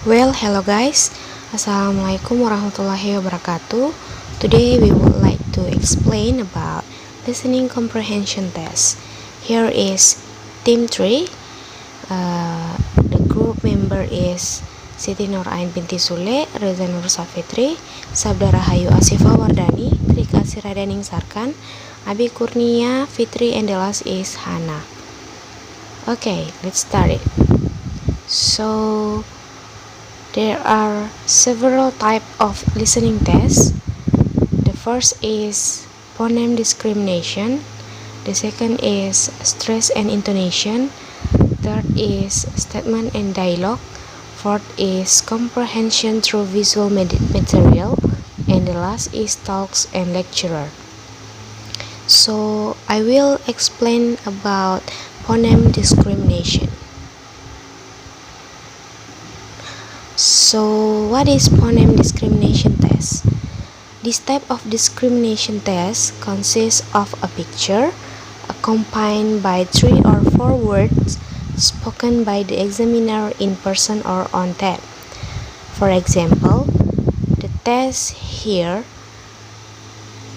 Well, hello guys. Assalamualaikum warahmatullahi wabarakatuh. Today we would like to explain about listening comprehension test. Here is team 3. The group member is Siti Nurain binti Sule, Reza Nur Safitri, Sabda Rahayu Asifa Wardani, Trika Siradaning Sarkan, Abi Kurnia Fitri, and the last is Hana. Okay, let's start it. So there are several types of listening tests. The first is phoneme discrimination. The second is stress and intonation. Third is statement and dialogue. Fourth is comprehension through visual material. And the last is talks and lecturer. So I will explain about phoneme discrimination. So what is phoneme discrimination test? This type of discrimination test consists of a picture accompanied by 3 or 4 words spoken by the examiner in person or on tape. For example, the test here: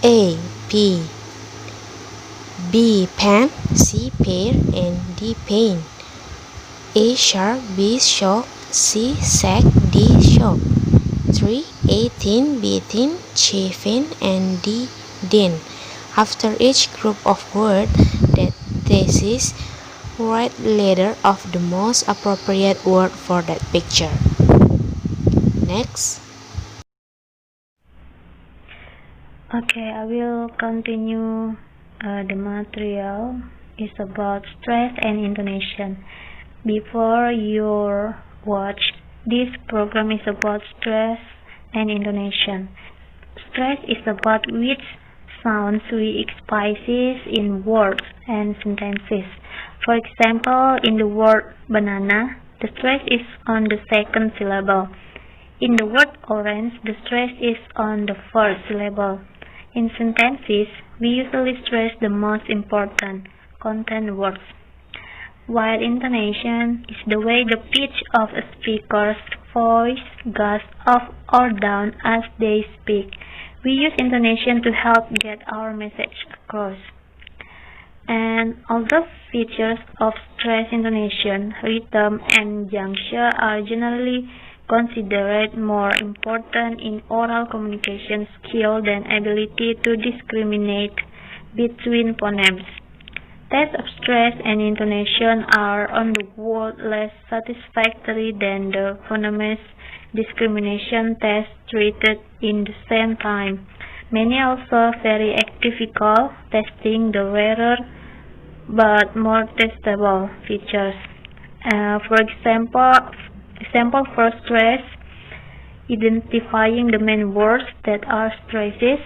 A. P, B. pen, C. pear, and D. pain. A. shark, B. shock, C. sack, D. shock. 3. A. thin, B. thin, C. fin, and D. din. After each group of words that thesis, write the letter of the most appropriate word for that picture. Next. Okay, I will continue. The material is about stress and intonation. Before you watch, this program is about stress and intonation. Stress is about which sounds we experience in words and sentences. For example, in the word banana, the stress is on the second syllable. In the word orange, the stress is on the first syllable. In sentences, we usually stress the most important content words, while intonation is the way the pitch of a speaker's voice goes up or down as they speak. We use intonation to help get our message across. And although features of stress intonation, rhythm, and juncture are generally considered more important in oral communication skill than ability to discriminate between phonemes, tests of stress and intonation are on the whole less satisfactory than the phoneme discrimination test treated in the same time. Many also very difficult, testing the rarer but more testable features. For example for stress, identifying the main words that are stresses,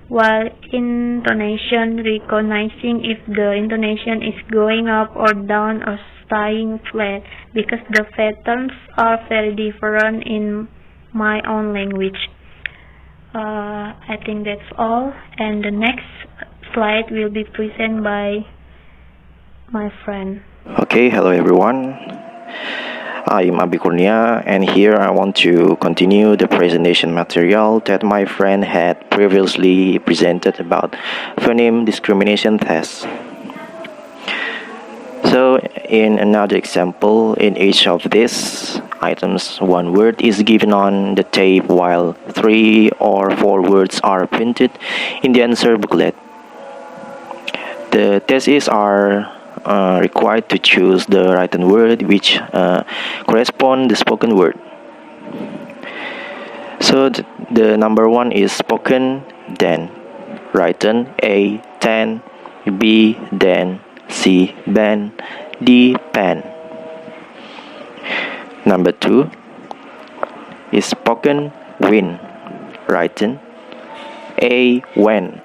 while intonation, recognizing if the intonation is going up or down or staying flat, because the patterns are very different in my own language. I think that's all, and the next slide will be presented by my friend. Okay, hello everyone. I'm Abi Kurnia, and here I want to continue the presentation material that my friend had previously presented about phoneme discrimination test. So, in another example, in each of these items, one word is given on the tape while 3 or 4 words are printed in the answer booklet. The tests are required to choose the written word which correspond the spoken word. So the number 1 is spoken, then written: A. ten, B. then, C. ben, D. pen. Number 2 is spoken, win, written: A. when,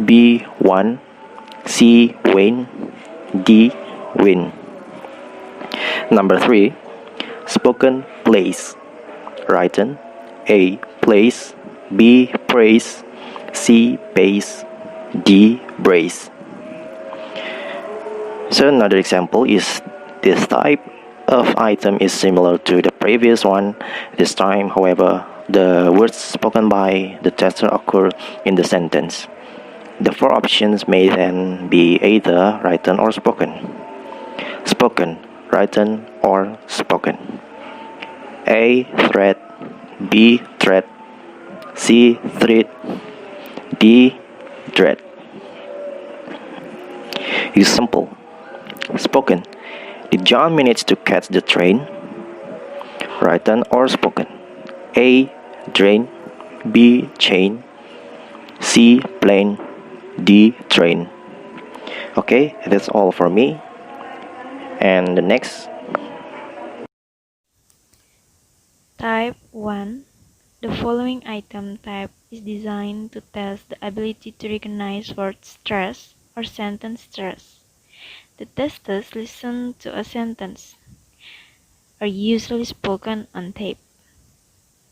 B. one, C. wane, D. win. Number 3, spoken, place, written: A. place, B. praise, C. pace, D. brace. So another example is this type: of item is similar to the previous one. This time, however, the words spoken by the tester occur in the sentence. The four options may then be either written or spoken. Spoken, written, or spoken. A. Thread. B. Thread. C. Thread. D. Dread. Example. Spoken. Did John manage to catch the train? Written or spoken? A. Drain. B. Chain. C. Plane. D. Train. Okay, that's all for me. And the next. Type 1. The following item type is designed to test the ability to recognize word stress or sentence stress. The testers listen to a sentence, are usually spoken on tape,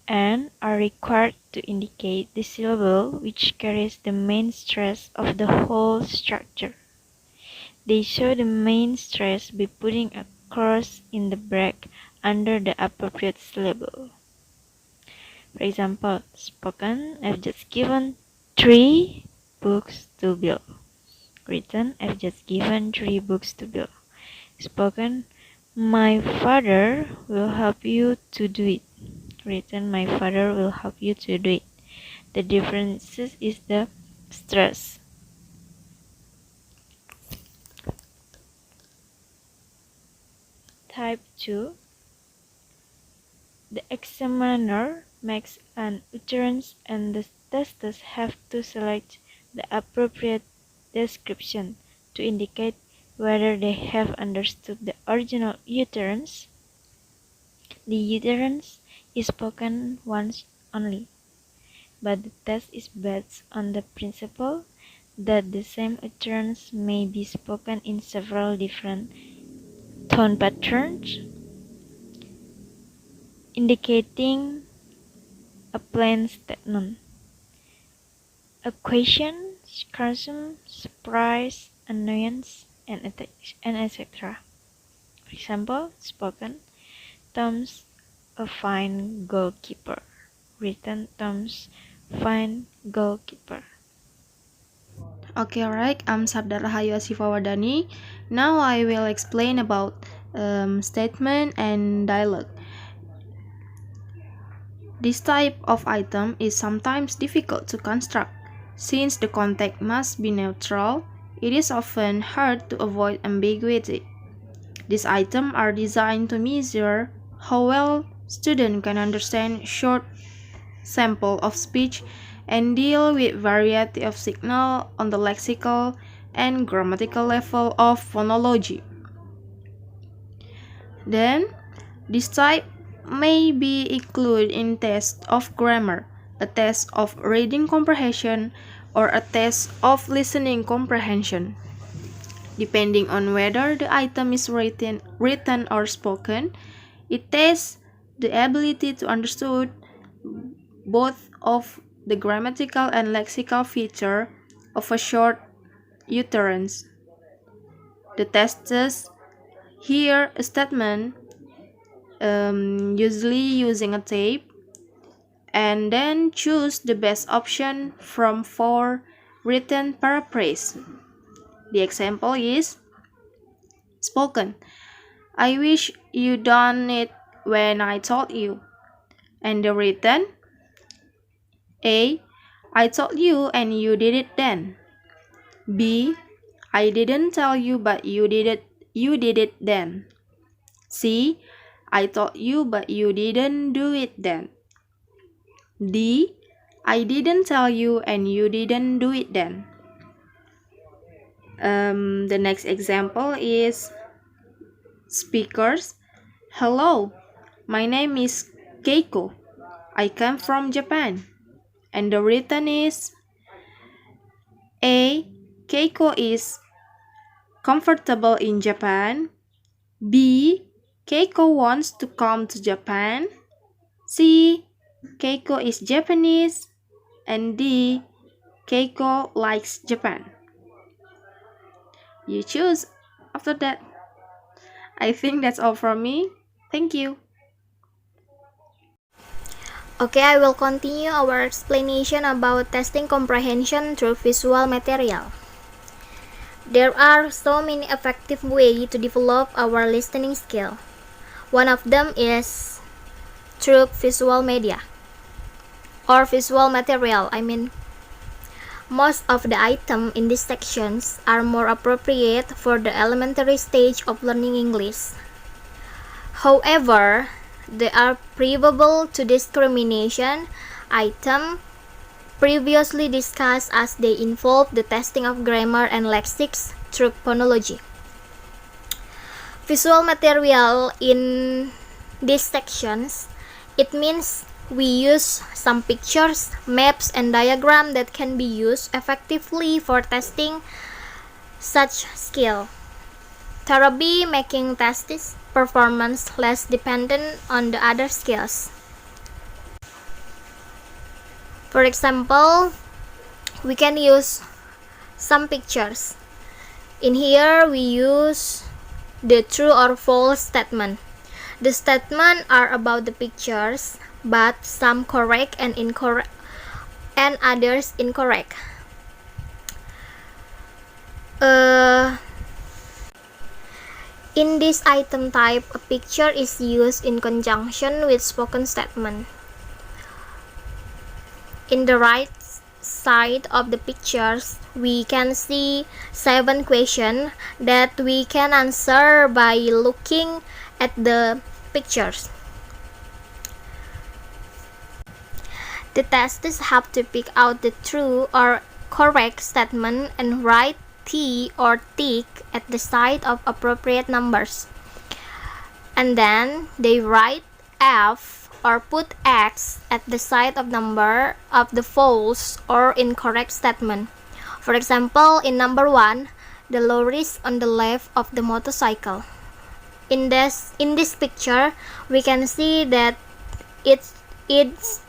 and are required to indicate the syllable which carries the main stress of the whole structure. They show the main stress by putting a cross in the break under the appropriate syllable. For example, spoken, I've just given 3 books to Bill. Written, I've just given 3 books to Bill. Spoken, my father will help you to do it. Written, my father will help you to do it. The difference is the stress. Type 2. The examiner makes an utterance and the testers have to select the appropriate description to indicate whether they have understood the original utterance. The utterance is spoken once only, but the test is based on the principle that the same utterance may be spoken in several different tone patterns, indicating a plain statement, a question, sarcasm, surprise, annoyance, and etc. For example, spoken, Tom's a fine goalkeeper. Written, Tom's fine goalkeeper. Okay, alright, I'm Sabda Rahayu Asifawardani. Now I will explain about statement and dialogue. This type of item is sometimes difficult to construct. Since the context must be neutral, it is often hard to avoid ambiguity. These items are designed to measure how well students can understand short sample of speech and deal with variety of signal on the lexical and grammatical level of phonology. Then, this type may be included in test of grammar, a test of reading comprehension, or a test of listening comprehension. Depending on whether the item is written or spoken, it tests the ability to understand both of the grammatical and lexical feature of a short utterance. The testers hear a statement, usually using a tape, and then choose the best option from 4 written paraphrase. The example is spoken. I wish you done it when I told you. And the written, A. I told you and you did it then. B. I didn't tell you but you did it then. C. I told you but you didn't do it then. D. I didn't tell you and you didn't do it then. The next example is speakers. Hello, my name is Keiko. I come from Japan. And the written is A. Keiko is comfortable in Japan. B. Keiko wants to come to Japan. C. Keiko is Japanese. And D. Keiko likes Japan. You choose after that. I think that's all from me. Thank you. Okay, I will continue our explanation about testing comprehension through visual material. There are so many effective ways to develop our listening skill. One of them is through visual media or visual material. Most of the items in these sections are more appropriate for the elementary stage of learning English. However, they are preferable to discrimination items previously discussed as they involve the testing of grammar and lexics through phonology. Visual material in these sections, it means we use some pictures, maps, and diagrams that can be used effectively for testing such skill. Thereby making tests performance less dependent on the other skills. For example, we can use some pictures. In here, we use the true or false statement. The statements are about the pictures, but some correct and incorrect, and others incorrect. In this item type, a picture is used in conjunction with spoken statement. In the right side of the pictures, we can see 7 questions that we can answer by looking at the pictures. The tests have to pick out the true or correct statement and write T or tick at the side of appropriate numbers. And then they write F or put X at the side of number of the false or incorrect statement. For example, in number 1, the lorry is on the left of the motorcycle. In this picture, we can see that it's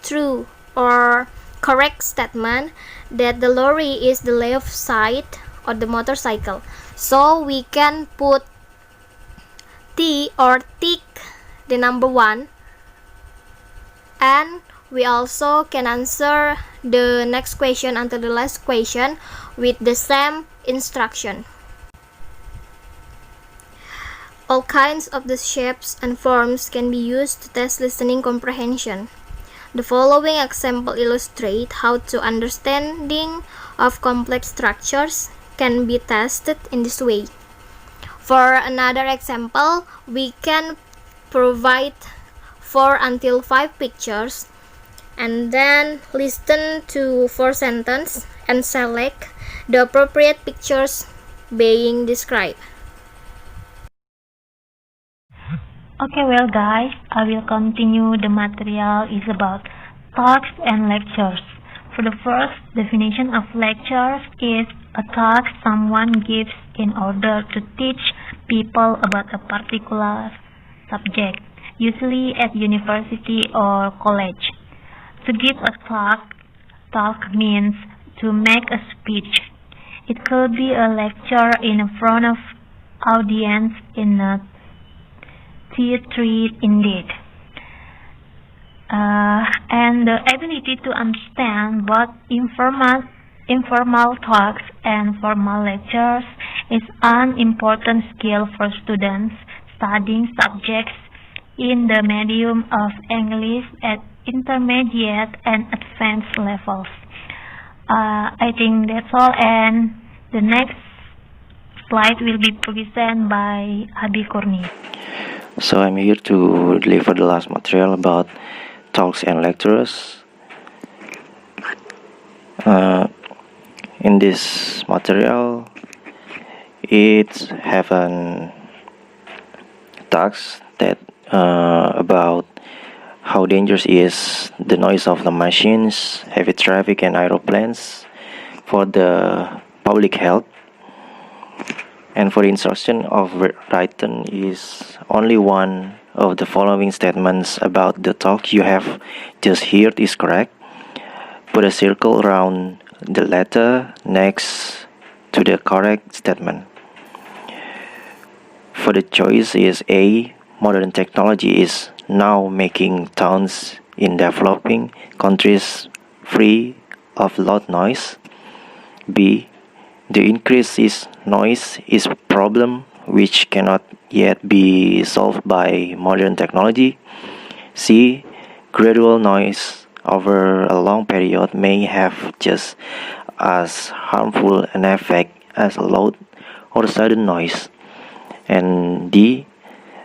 true or correct statement that the lorry is the left side of the motorcycle. So we can put T or tick the number 1, and we also can answer the next question until the last question with the same instruction. All kinds of the shapes and forms can be used to test listening comprehension. The following example illustrate how to understanding of complex structures can be tested in this way. For another example, we can provide 4 until 5 pictures and then listen to 4 sentences and select the appropriate pictures being described. Okay, well guys, I will continue. The material is about talks and lectures. For the first definition of lectures is a talk someone gives in order to teach people about a particular subject, usually at university or college. To give a talk means to make a speech. It could be a lecture in front of audience in a theater indeed. And the ability to understand both informal talks and formal lectures is an important skill for students studying subjects in the medium of English at intermediate and advanced levels. I think that's all, and the next slide will be presented by Abi Kurni. So I'm here to deliver the last material about talks and lectures. In this material, it have an talks that about how dangerous is the noise of the machines, heavy traffic, and aeroplanes for the public health. And for the instruction of written is only one of the following statements about the talk you have just heard is correct. Put a circle around the letter next to the correct statement. for the choice is A. Modern technology is now making towns in developing countries free of loud noise. B. The increase in noise is a problem which cannot yet be solved by modern technology. C. Gradual noise over a long period may have just as harmful an effect as loud or sudden noise. And D.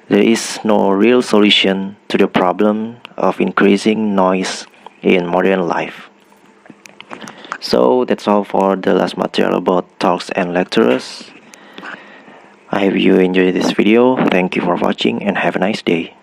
There is no real solution to the problem of increasing noise in modern life. So that's all for the last material about talks and lectures. I hope you enjoyed this video. Thank you for watching and have a nice day.